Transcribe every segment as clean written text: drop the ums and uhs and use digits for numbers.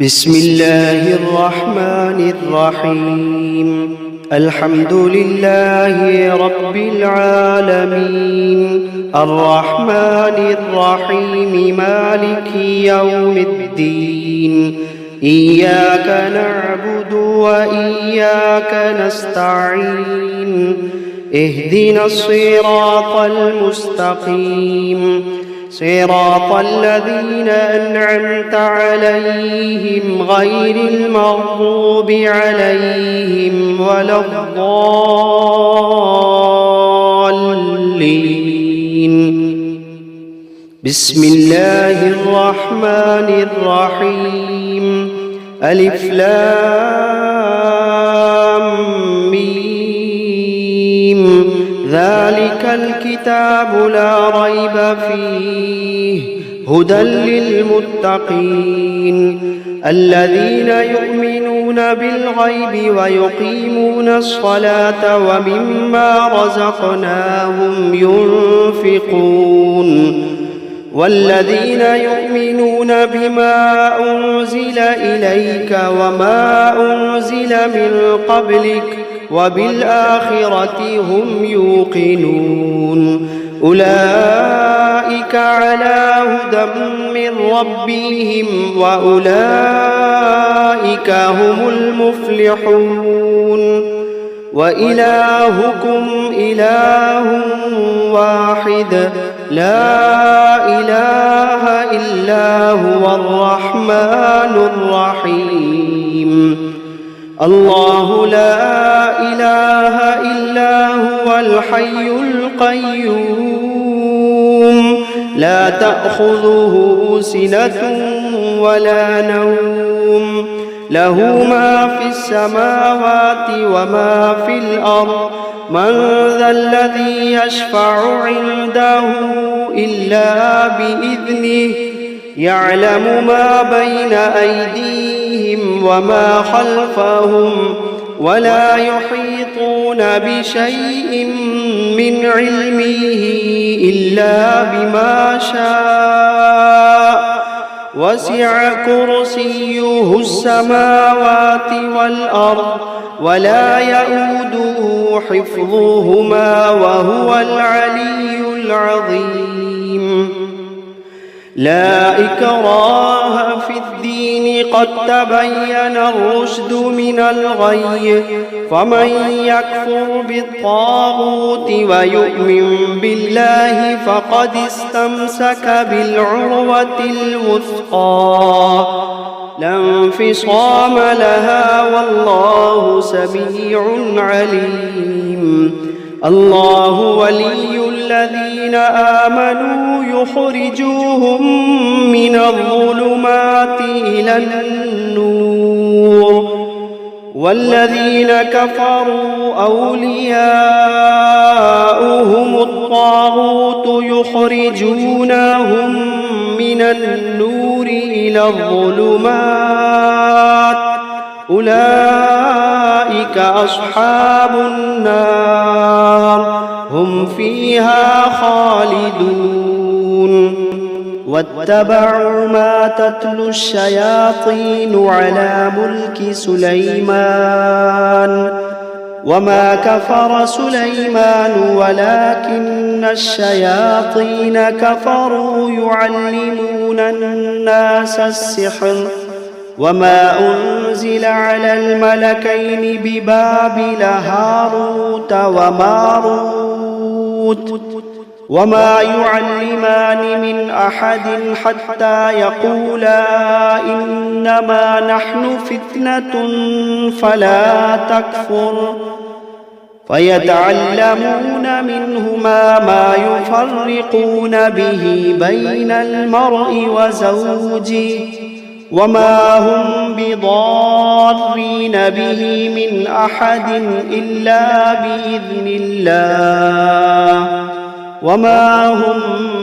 بسم الله الرحمن الرحيم. الحمد لله رب العالمين، الرحمن الرحيم، مالك يوم الدين. إياك نعبد وإياك نستعين. اهدنا الصراط المستقيم، صراط الذين أنعمت عليهم غير المغضوب عليهم ولا الضالين. بسم الله الرحمن الرحيم. ألف لام ميم. ذلك الكتاب لا ريب فيه هدى للمتقين الذين يؤمنون بالغيب ويقيمون الصلاة ومما رزقناهم ينفقون والذين يؤمنون بما أنزل إليك وما أنزل من قبلك وبالآخرة هم يوقنون. أولئك على هدى من ربهم وأولئك هم المفلحون. وإلهكم إله واحد لا إله إلا هو الرحمن الرحيم. الله لا إله إلا هو الحي القيوم لا تأخذه سنة ولا نوم، له ما في السماوات وما في الأرض. من ذا الذي يشفع عنده إلا بإذنه، يعلم ما بين أيديهم وما خلفهم ولا يحيطون بشيء من علمه إلا بما شاء. وسع كرسيه السماوات والأرض ولا يئوده حفظهما وهو العلي العظيم. لا إكراه في الدين قد تبين الرشد من الغي، فمن يكفر بالطاغوت ويؤمن بالله فقد استمسك بالعروة الوثقى لا انفصام لها والله سميع عليم. الله ولي الذين آمنوا يخرجوهم من الظلمات إلى النور، والذين كفروا أولياؤهم الطاغوت يخرجونهم من النور إلى الظلمات. أولئك أصحاب النار هم فيها خالدون. واتبعوا ما تتلو الشياطين على ملك سليمان وما كفر سليمان ولكن الشياطين كفروا يعلمون الناس السحر وما أنزل على الملكين ببابل هاروت وماروت وما يعلمان من أحد حتى يقولا إنما نحن فتنة فلا تكفر، فيتعلمون منهما ما يفرقون به بين المرء وزوجه وما هم بضارين به من أحد إلا بإذن الله وما هم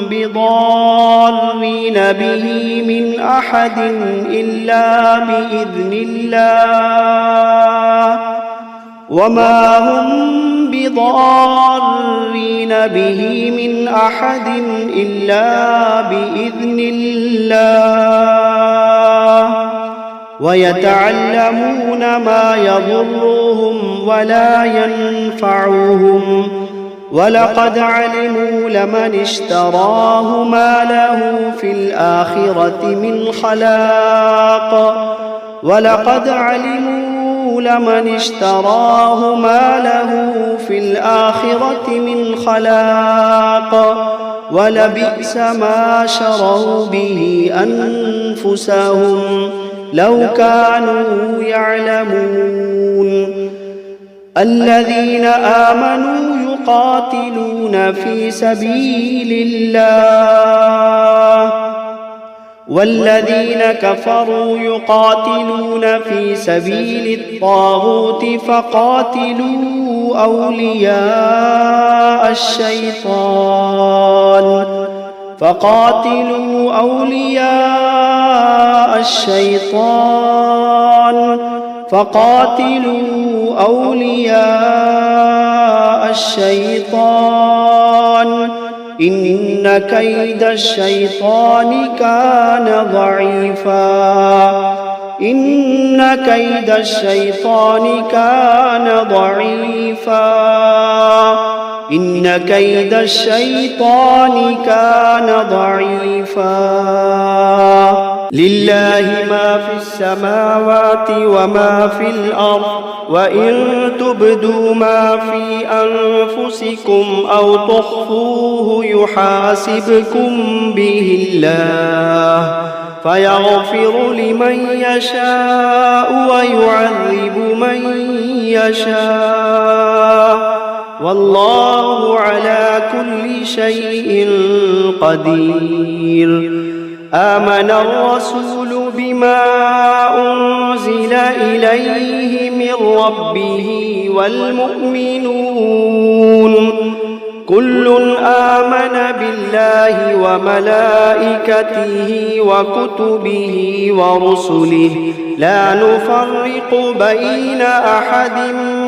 بضارين به من أحد إلا بإذن الله وما هم بضارين به من أحد إلا بإذن الله ويتعلمون ما يضرهم ولا ينفعهم ولقد علموا لمن اشتراه ما له في الآخرة من خلاق ولقد علموا لمن اشتراه ما له في الآخرة من خلاق ولبئس ما شروا به أنفسهم لو كانوا يعلمون الذين آمنوا يقاتلون في سبيل الله والذين كفروا يقاتلون في سبيل الطاغوت فقاتلوا أولياء الشيطان إن كيد الشيطان كان ضعيفا لله ما في السماوات وما في الأرض وإن تبدوا ما في أنفسكم أو تخفوه يحاسبكم به الله فيغفر لمن يشاء ويعذب من يشاء والله على كل شيء قدير آمن الرسول بما أنزل إليه من ربه والمؤمنون كل آمن بالله وملائكته وكتبه ورسله لا نفرق بين أحد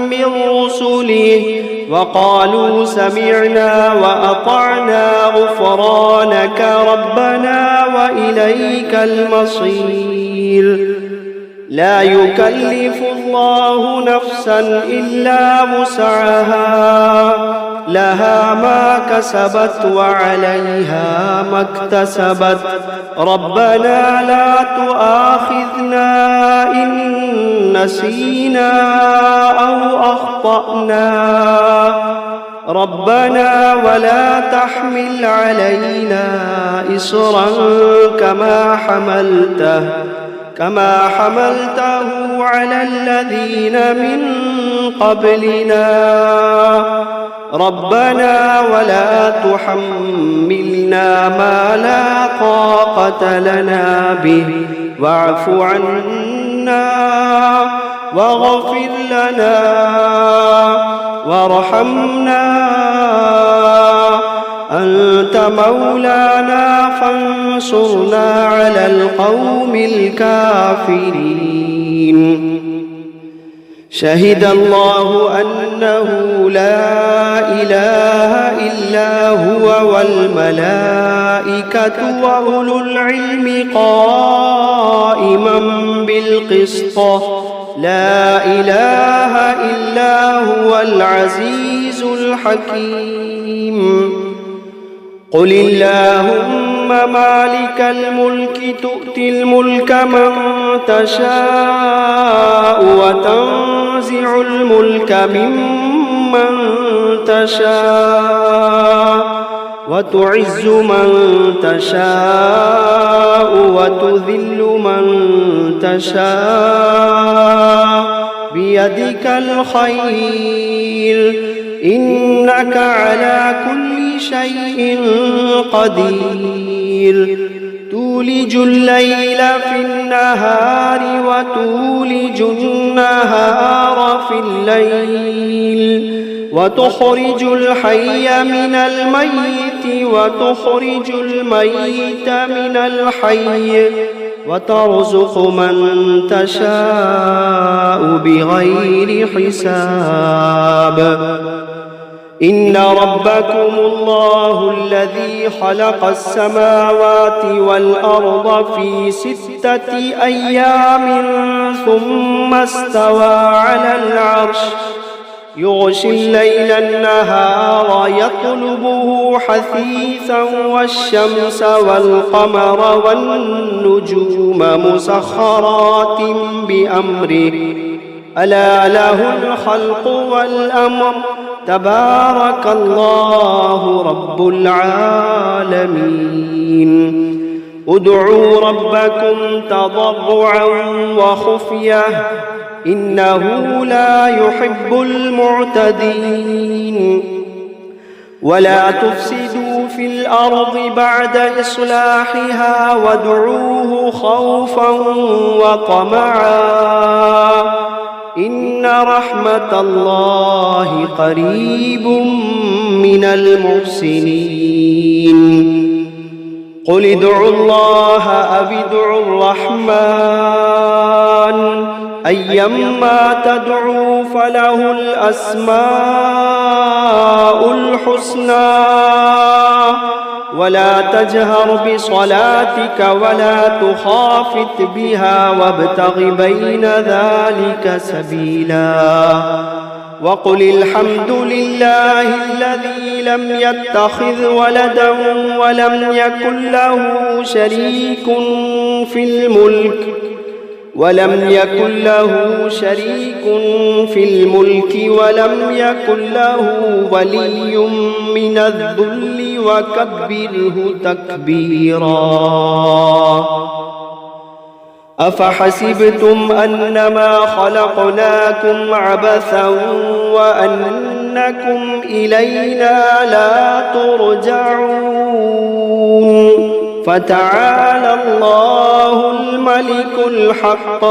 من رسله وقالوا سمعنا وأطعنا غفرانك ربنا وإليك المصير لا يكلف الله نفسا إلا وسعها لها ما كسبت وعليها ما اكتسبت ربنا لا تؤاخذنا إن نسينا أو أخطأنا ربنا ولا تحمل علينا إصرا كما حملته على الذين من قبلنا ربنا ولا تحملنا ما لا طاقة لنا به واعف عنا واغفر لنا وارحمنا أنت مولانا فانصرنا على القوم الكافرين شهد الله أنه لا إله إلا هو والملائكة وأولو العلم قائما بالقسط لا إله إلا هو العزيز الحكيم قل اللهم مالك الملك تؤتي الملك من تشاء وتنزع الملك ممن تشاء وتعز من تشاء وتذل من تشاء بيدك الخير إنك على كل شيء قدير تولج الليل في النهار وتولج النهار في الليل وتخرج الحي من الميت وتخرج الميت من الحي وترزق من تشاء بغير حساب إن ربكم الله الذي خلق السماوات والأرض في 6 أيام ثم استوى على العرش يغشي الليل النهار يطلبه حثيثا والشمس والقمر والنجوم مسخرات بأمره ألا له الخلق والأمر تبارك الله رب العالمين ادعوا ربكم تضرعا وخفية إنه لا يحب المعتدين ولا تفسدوا في الأرض بعد إصلاحها وادعوه خوفا وطمعا إن رحمة الله قريب من المحسنين قل ادعوا الله أو ادعوا الرحمن أيما تدعوا فله الأسماء الحسنى ولا تجهر بصلاتك ولا تخافت بها وابتغ بين ذلك سبيلا وقل الحمد لله الذي لم يتخذ ولدا ولم يكن له شريك في الملك ولم يكن ولم يكن له ولي من الذل وكبره تكبيرا أفحسبتم أنما خلقناكم عبثا وأنكم إلينا لا ترجعون فتعالى الله الملك الحق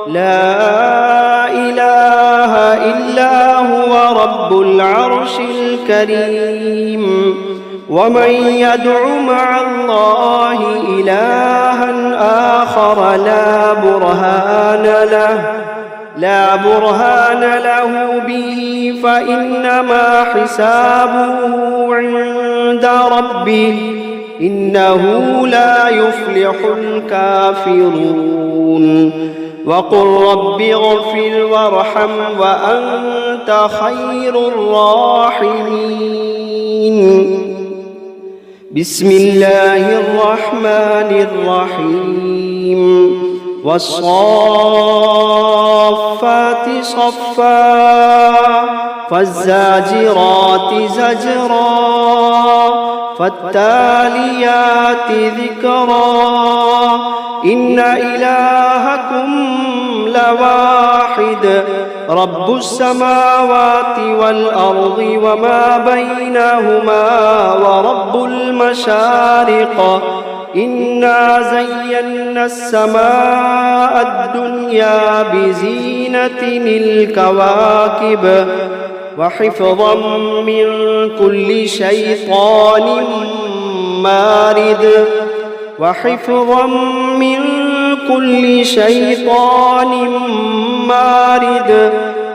لا إله إلا هو رب العرش الكريم ومن يدع مع الله إلها آخر لا برهان له به فإنما حسابه عند ربه إنه لا يفلح الكافرون وقل رب اغفر وارحم وأنت خير الراحمين بسم الله الرحمن الرحيم والصافات صفا فالزاجرات زجرا فالتاليات ذكرا إن إلهكم لواحد رب السماوات والأرض وما بينهما ورب المشارق إنا زينا السماء الدنيا بزينة الكواكب وحفظا من كل شيطان مارد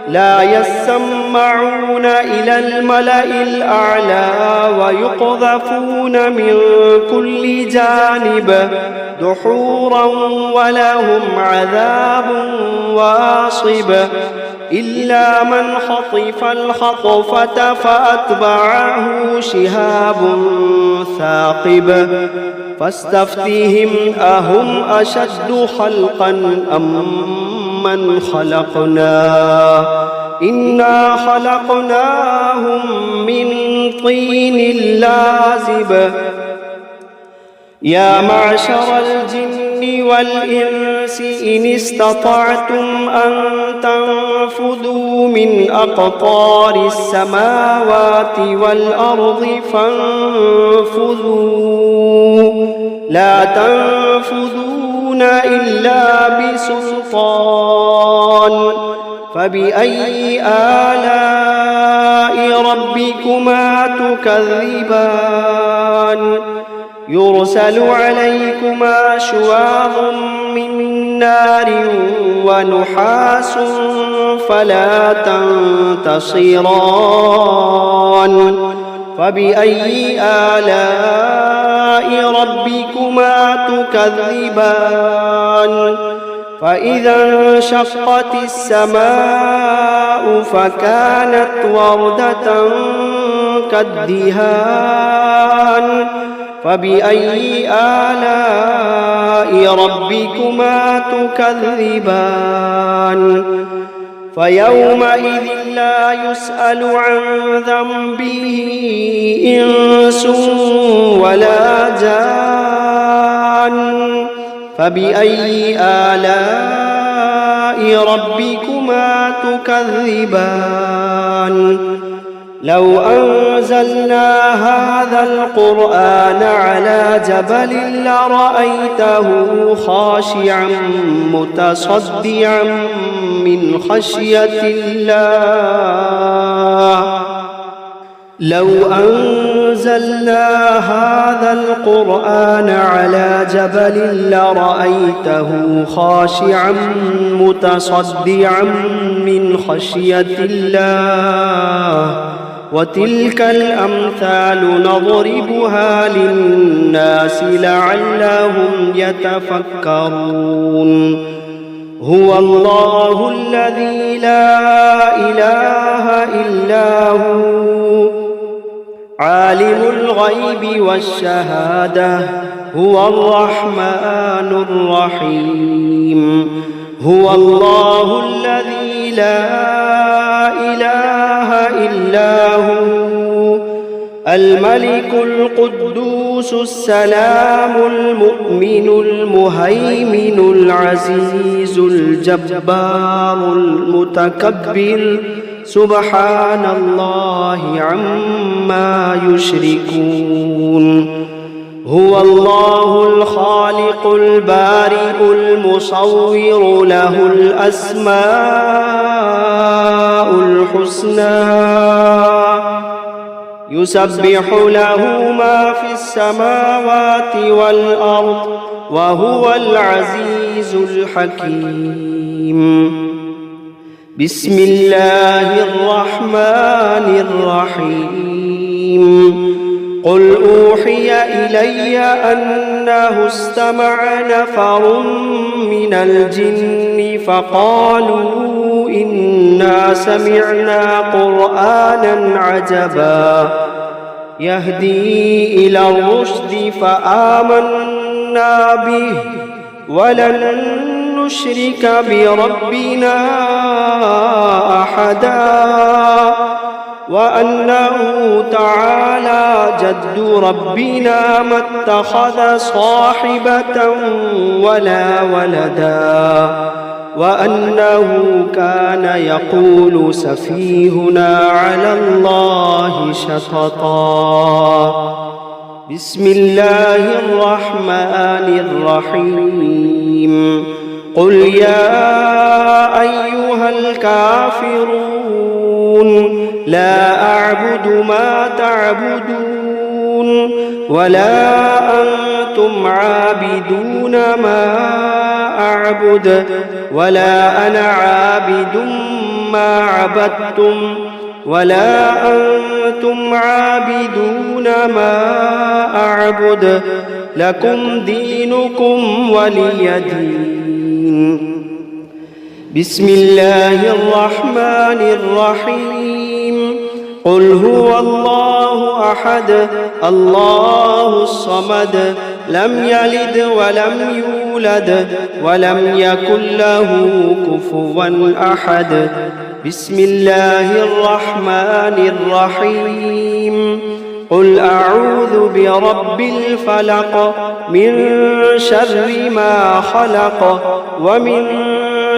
لا يسمعون إلى الملأ الأعلى ويقذفون من كل جانب دحورا ولهم عذاب واصب إلا من خطف الخطفة فأتبعه شهاب ثاقب فاستفتهم أهم أشد خلقا أم من خلقنا إنا خلقناهم من طين لازب يا معشر الجن والإنس إن استطعتم أن تنفذوا من أقطار السماوات والأرض فانفذوا لا تنفذون إلا بسلطان فبأي آلاء ربكما تكذبان يرسل عليكما شواظ من نار ونحاس فلا تنتصران فبأي آلاء ربكما تكذبان فإذا انشقت السماء فكانت وردة كالدهان فبأي آلاء ربكما تكذبان فيومئذ لا يسأل عن ذنبه إنس ولا جان فبأي آلاء ربكما تكذبان لو أنزلنا هذا القرآن على جبل لرأيته خاشعا متصدعا من خشية الله لو أنزلنا هذا القرآن على جبل لرأيته خاشعا متصدعا من خشية الله وتلك الأمثال نضربها للناس لعلهم يتفكرون هو الله الذي لا إله إلا هو عالم الغيب والشهادة هو الرحمن الرحيم هو الله الذي لا إله إلا هو الملك القدوس السلام المؤمن المهيمن العزيز الجبار المتكبر سبحان الله عما يشركون هو الله الخالق البارئ المصور له الأسماء الحسنى يسبح له ما في السماوات والأرض وهو العزيز الحكيم بسم الله الرحمن الرحيم قل أوحي إلي أنه استمع نفر من الجن فقالوا إنا سمعنا قرآنا عجبا يهدي إلى الرشد فآمنا به ولن نشرك بربنا أحدا وأنه تعالى جد ربنا ما اتخذ صاحبة ولا ولدا وأنه كان يقول سفيهنا على الله شططا بسم الله الرحمن الرحيم قل يا أيها الكافرون لا أعبد ما تعبدون ولا أنتم عابدون ما أعبد ولا أنا عابد ما عبدتم ولا أنتم عابدون ما أعبد لكم دينكم ولي دين بسم الله الرحمن الرحيم قل هو الله أحد الله الصمد لم يلد ولم يولد ولم يكن له كفوا أحد بسم الله الرحمن الرحيم قل أعوذ برب الفلق من شر ما خلق ومن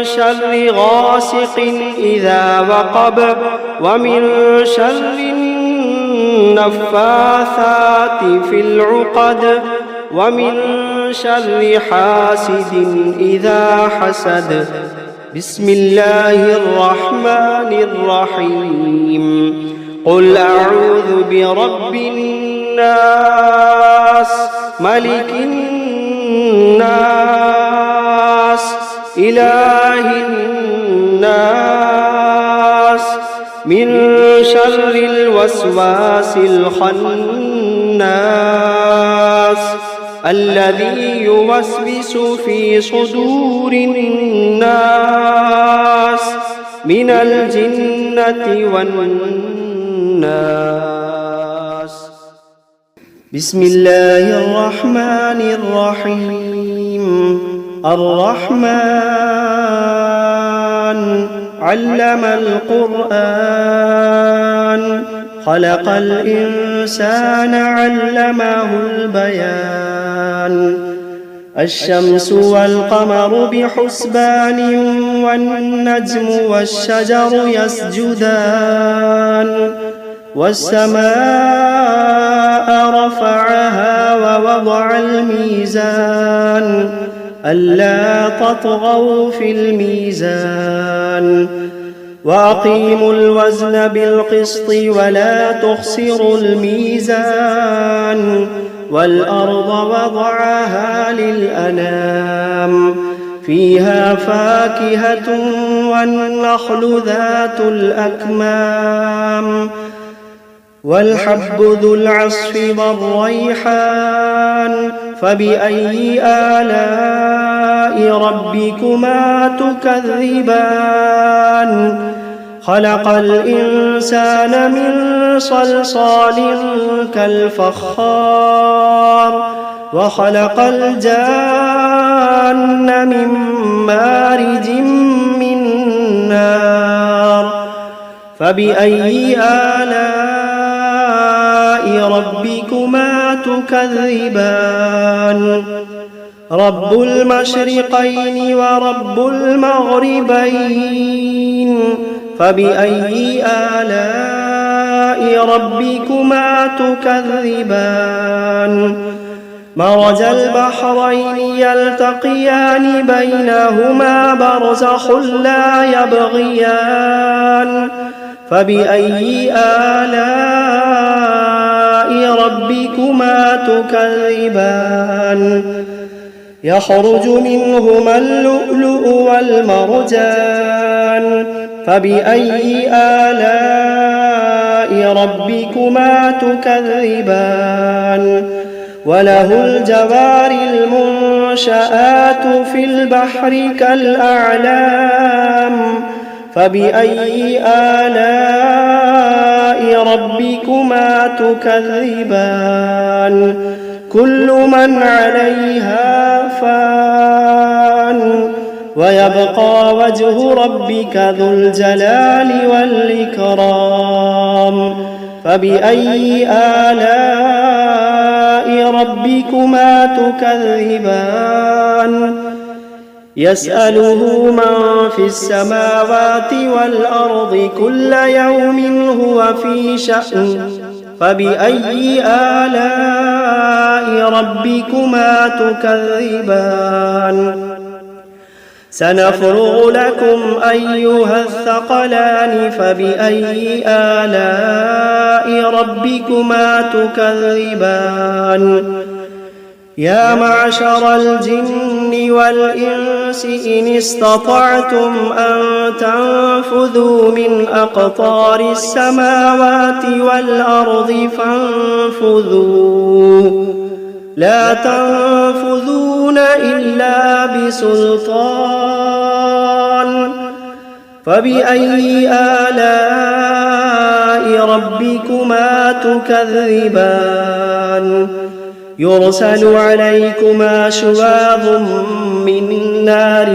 شر غاسق إذا وقب ومن شر النفاثات في العقد ومن شر حاسد إذا حسد بسم الله الرحمن الرحيم قل أعوذ برب الناس ملك الناس إله الناس من شر الوسواس الخناس الذي يوسوس في صدور الناس من الجنة والناس. بسم الله الرحمن الرحيم. الرحمن علم القرآن خلق الإنسان علمه البيان. الشمس والقمر بحسبان والنجم والشجر يسجدان. والسماء رفعها ووضع الميزان ألا تطغوا في الميزان وأقيموا الوزن بالقسط ولا تخسروا الميزان. والأرض وضعها للأنام فيها فاكهة والنخل ذات الأكمام والحب ذو العصف والريحان. فبأي آلاء ربكما تكذبان؟ خلق الإنسان من صلصال كالفخار وخلق الجان من مارج من نار. فبأي آلاء ربكما تكذبان؟ رب المشرقين ورب المغربين. فبأي آلاء ربكما تكذبان؟ مرج البحرين يلتقيان بينهما برزخ لا يبغيان. فبأي آلاء ربكما تكذبان؟ يخرج منهما اللؤلؤ والمرجان. فبأي آلاء ربكما تكذبان؟ وله الجوار المنشآت في البحر كالأعلام. فبأي آلاء ربكما تكذبان؟ كل من عليها فان ويبقى وجه ربك ذو الجلال والإكرام. فبأي آلاء ربكما تكذبان؟ يسأله من في السماوات والأرض كل يوم هو في شأن. فبأي آلاء ربكما تكذبان؟ سنفرغ لكم أيها الثقلان. فبأي آلاء ربكما تكذبان؟ يا معشر الجن والإنس إن استطعتم أن تنفذوا من أقطار السماوات والأرض فانفذوا لا تنفذون إلا بسلطان. فبأي آلاء ربكما تكذبان؟ يرسل عليكما شواظ من نار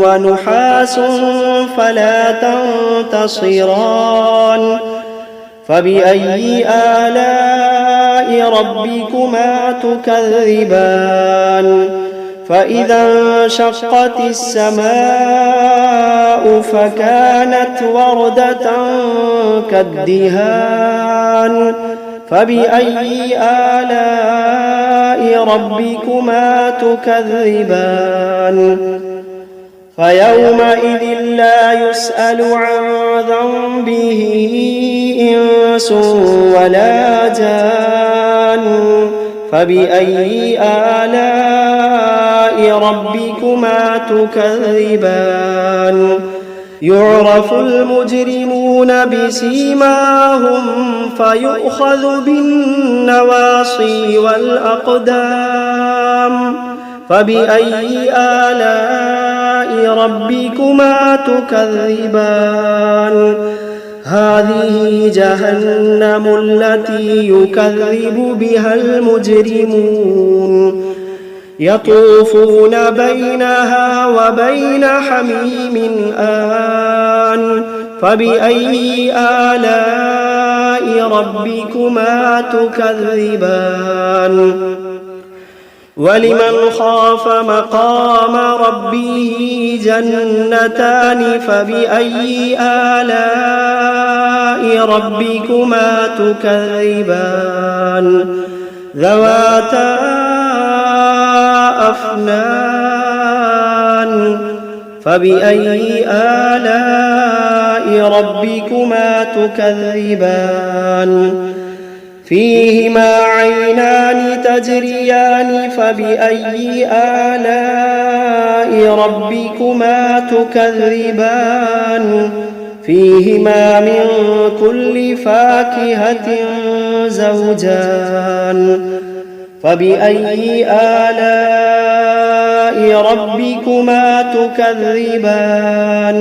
ونحاس فلا تنتصران. فبأي آلاء ربكما تكذبان؟ فإذا انشقت السماء فكانت وردة كالدهان. فبأي آلاء ربكما تكذبان؟ فيومئذ لا يسأل عن ذنبه إنس ولا جان فبأي آلاء ربكما تكذبان يعرف المجرمون بسيماهم فيؤخذ بالنواصي والأقدام فبأي آلاء ربكما تكذبان هذه جهنم التي يكذب بها المجرمون يطوفون بينها وبين حميم آن فبأي آلاء ربكما تكذبان ولمن خاف مقام ربه جنتان فبأي آلاء ربكما تكذبان ذواتا أفنان فبأي آلاء ربكما تكذبان فيهما عينان تجريان فبأي آلاء ربكما تكذبان فيهما من كل فاكهة زوجان فبأي آلاء ربكما تكذبان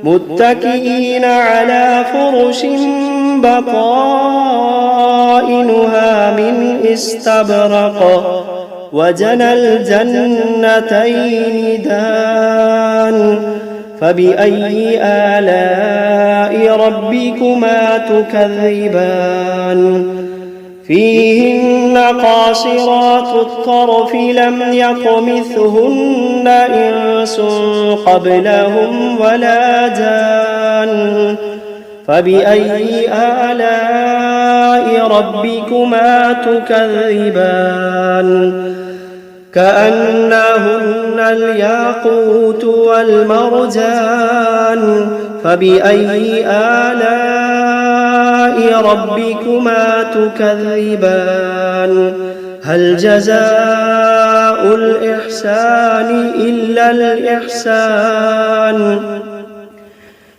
متكئين على فرش بطائنها من استبرق وجنى الجنتين دان فبأي آلاء ربكما تكذبان فيهن قاصرات الطرف لم يطمثهن إنس قبلهم ولا جان فبأي آلاء ربكما تكذبان كأنهن الياقوت والمرجان فبأي آلاء ربكما تكذبان هل جزاء الإحسان إلا الإحسان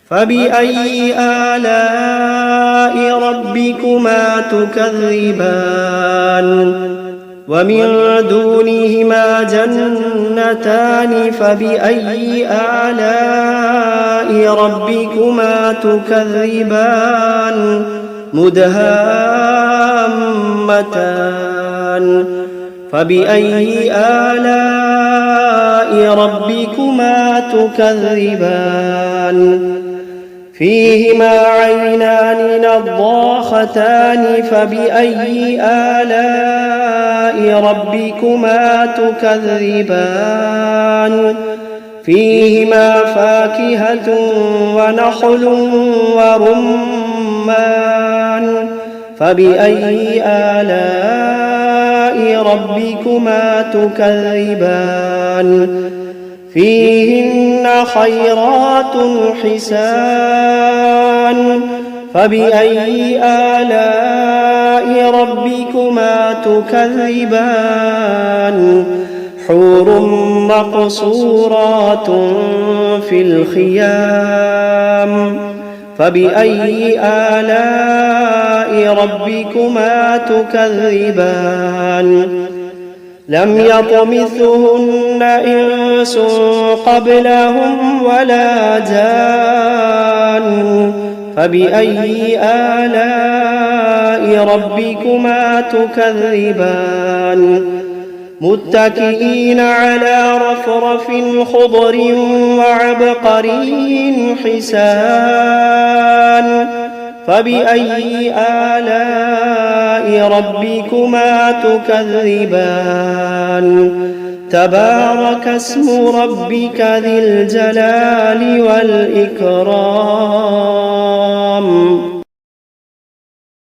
فبأي آلاء ربكما تكذبان ومن دونهما جنتان فبأي آلاء ربكما تكذبان مدهامتان فبأي آلاء ربكما تكذبان فيهما عينان نضاختان فبأي آلاء ربكما تكذبان فيهما فاكهة ونخل ورمان فبأي آلاء ربكما تكذبان فيهن خيرات حسان فبأي آلاء ربكما تكذبان حور مقصورات في الخيام فبأي آلاء ربكما تكذبان لم يطمثهن إنس قبلهم ولا جان فبأي آلاء ربكما تكذبان متكئين على رفرف خضر وعبقري حسان فبأي آلاء ربكما تكذبان تبارك اسم ربك ذي الجلال والإكرام